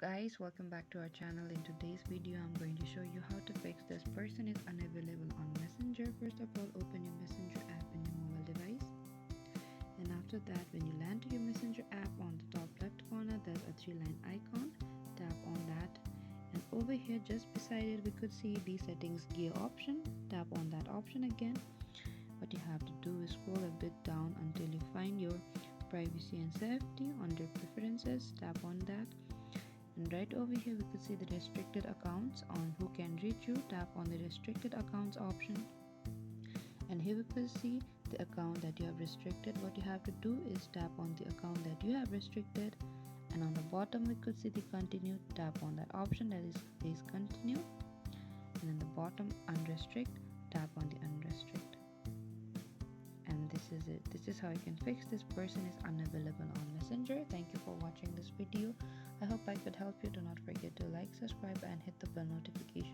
Guys, welcome back to our channel. In today's video I'm going to show you how to fix this person is unavailable on Messenger. First of all, open your Messenger app in your mobile device, and after that, when you land to your Messenger app, on the top left corner there's a 3-line icon. Tap on that, and over here just beside it we could see the settings gear option. Tap on that option again. What you have to do is scroll a bit down until you find your privacy and safety. Under preferences, tap on that, and right over here we could see the restricted accounts. On who can reach you, tap on the restricted accounts option, and here we could see the account that you have restricted. What you have to do is tap on the account that you have restricted, and on the bottom we could see the continue. Tap on that option, that is please continue, and in the bottom unrestrict, tap on the unrestrict. And this is it. This is how you can fix this person is unavailable on Messenger. Thank you for watching this video. I hope I could help you. Do not forget to like, subscribe, and hit the bell notification.